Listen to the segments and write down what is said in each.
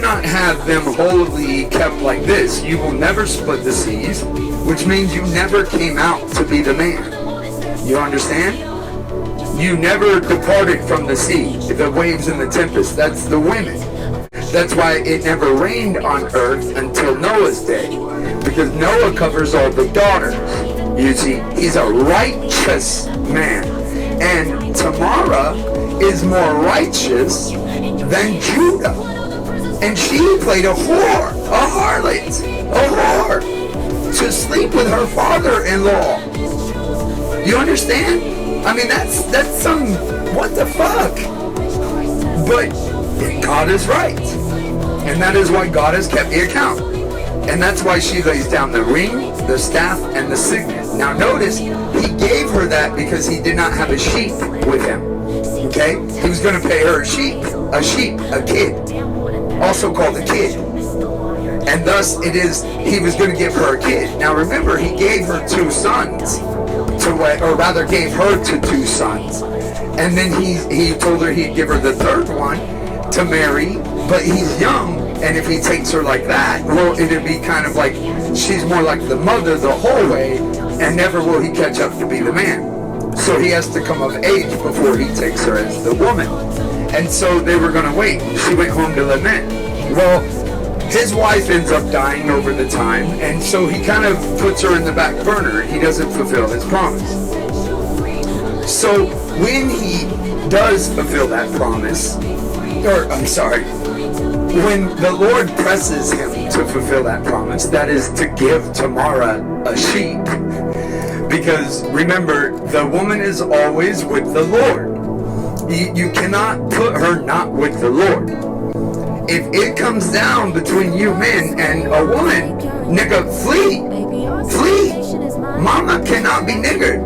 cannot have them wholly kept like this. You will never split the seas, which means you never came out to be the man. You understand? You never departed from the sea, the waves and the tempest. That's the women. That's why it never rained on earth until Noah's day, because Noah covers all the daughters. You see, he's a righteous man. And Tamar is more righteous than Judah. And she played a whore, a harlot, a whore, to sleep with her father-in-law. You understand? I mean, that's some, what the fuck? But God is right. And that is why God has kept the account. And that's why she lays down the ring, the staff, and the signet. Now notice, he gave her that because he did not have a sheep with him. Okay? He was going to pay her a sheep, a kid, also called a kid. And thus it is, he was going to give her a kid. Now remember, he gave her 2 sons, or rather gave her to 2 sons. And then he told her he'd give her the 3rd one to marry, but he's young, and if he takes her like that, well, it'd be kind of like she's more like the mother the whole way, and never will he catch up to be the man. So he has to come of age before he takes her as the woman. And so they were going to wait. She went home to lament. Well, his wife ends up dying over the time, and so he kind of puts her in the back burner. He doesn't fulfill his promise. So when he does fulfill that promise, when the Lord presses him to fulfill that promise, that is to give Tamar a sheep. Because remember, the woman is always with the Lord. You cannot put her not with the Lord. If it comes down between you men and a woman, nigga, flee. Flee. Mama cannot be niggered.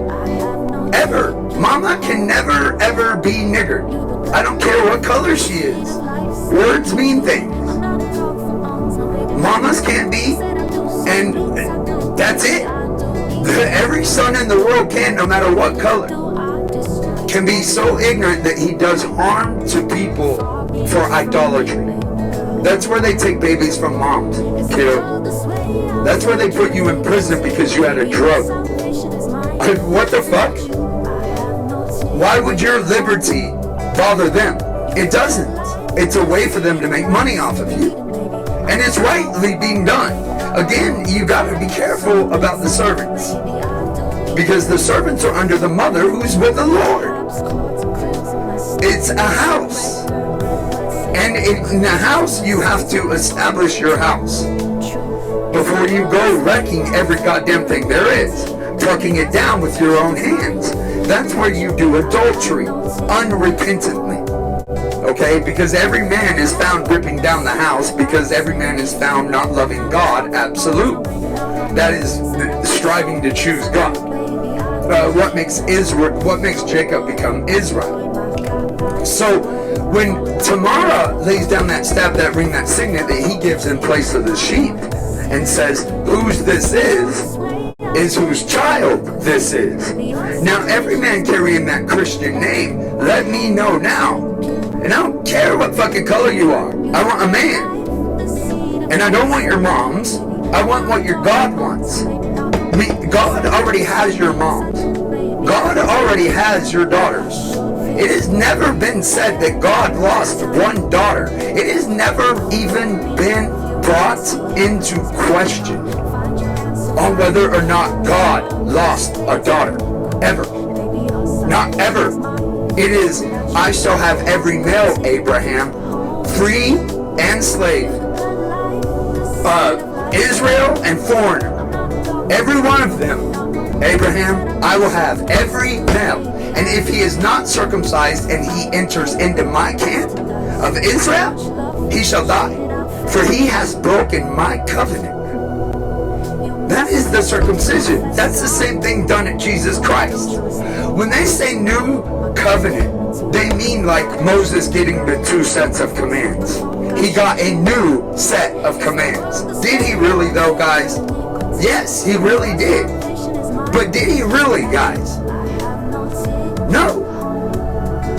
Ever. Mama can never, ever be niggered. I don't care what color she is. Words mean things. Mamas can't be, and that's it. Every son in the world can, no matter what color, can be so ignorant that he does harm to people for idolatry. That's where they take babies from moms, kiddo. That's where they put you in prison because you had a drug. What the fuck? Why would your liberty bother them? It doesn't. It's a way for them to make money off of you. And it's rightly being done. Again, you got to be careful about the servants. Because the servants are under the mother who's with the Lord. It's a house. And in the house, you have to establish your house. Before you go wrecking every goddamn thing there is. Tucking it down with your own hands. That's where you do adultery. Unrepentantly. Okay, because every man is found ripping down the house, because every man is found not loving God, absolutely. That is striving to choose God. What makes Jacob become Israel? So when Tamar lays down that staff, that ring, that signet that he gives in place of the sheep, and says, whose this is whose child this is. Now every man carrying that Christian name, let me know now. And I don't care what fucking color you are. I want a man. And I don't want your moms. I want what your God wants. God already has your moms. God already has your daughters. It has never been said that God lost one daughter. It has never even been brought into question on whether or not God lost a daughter. Ever. Not ever. It is, I shall have every male, Abraham, free and slave, Israel and foreigner, every one of them, Abraham, I will have every male. And if he is not circumcised and he enters into my camp of Israel, he shall die, for he has broken my covenant. That is the circumcision. That's the same thing done at Jesus Christ. When they say new covenant, they mean like Moses getting the 2 sets of commands. He got a new set of commands. Did he really though, guys? Yes, he really did. But did he really, guys? No.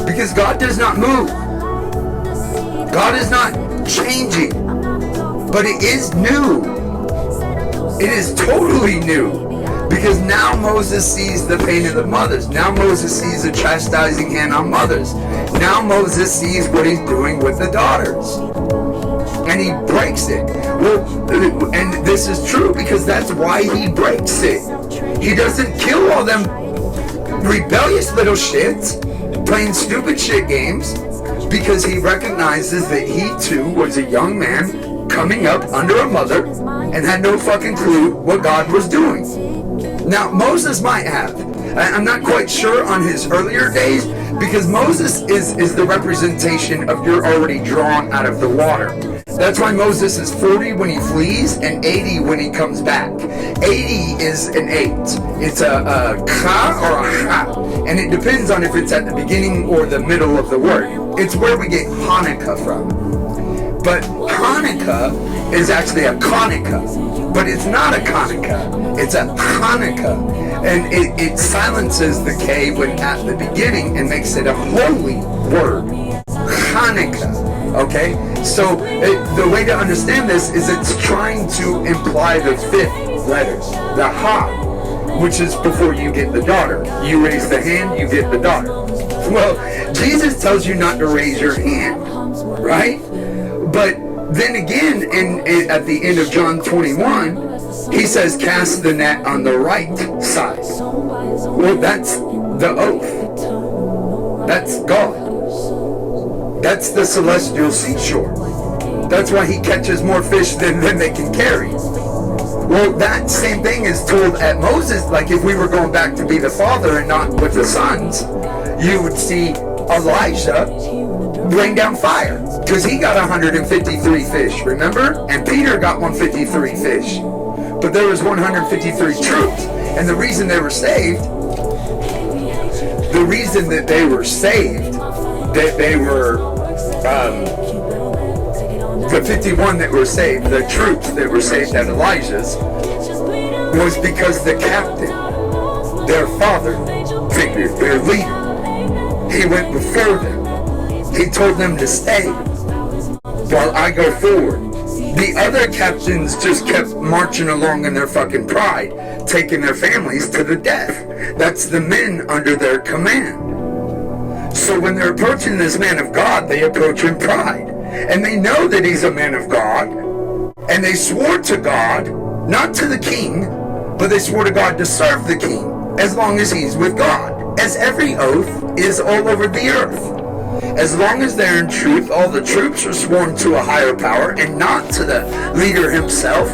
Because God does not move. God is not changing. But it is new. It is totally new. Because now Moses sees the pain of the mothers. Now Moses sees the chastising hand on mothers. Now Moses sees what he's doing with the daughters. And he breaks it. Well, and this is true because that's why he breaks it. He doesn't kill all them rebellious little shits playing stupid shit games, because he recognizes that he too was a young man coming up under a mother and had no fucking clue what God was doing. Now, Moses might have. I'm not quite sure on his earlier days, because Moses is the representation of you're already drawn out of the water. That's why Moses is 40 when he flees and 80 when he comes back. 80 is an 8. It's a ka or a ha, and it depends on if it's at the beginning or the middle of the word. It's where we get Hanukkah from. But Hanukkah is actually a Hanukkah, but it's not a Hanukkah, it's a Hanukkah. And it silences the K when at the beginning and makes it a holy word. Hanukkah. Okay? So the way to understand this is it's trying to imply the 5th letter, the Ha, which is before you get the daughter. You raise the hand, you get the daughter. Well, Jesus tells you not to raise your hand, right? But then again, at the end of John 21, he says, cast the net on the right side. Well, that's the oath. That's God. That's the celestial seashore. That's why he catches more fish than they can carry. Well, that same thing is told at Moses. Like if we were going back to be the father and not with the sons, you would see Elijah bring down fire, because he got 153 fish, remember? And Peter got 153 fish. But there was 153 troops. And the reason they were saved, that they were, the 51 that were saved, the troops that were saved at Elijah's, was because the captain, their father figure, their leader, he went before them. He told them to stay while I go forward. The other captains just kept marching along in their fucking pride, taking their families to the death. That's the men under their command. So when they're approaching this man of God, they approach in pride. And they know that he's a man of God. And they swore to God, not to the king, but they swore to God to serve the king as long as he's with God. As every oath is all over the earth. As long as they're in truth, all the troops are sworn to a higher power and not to the leader himself.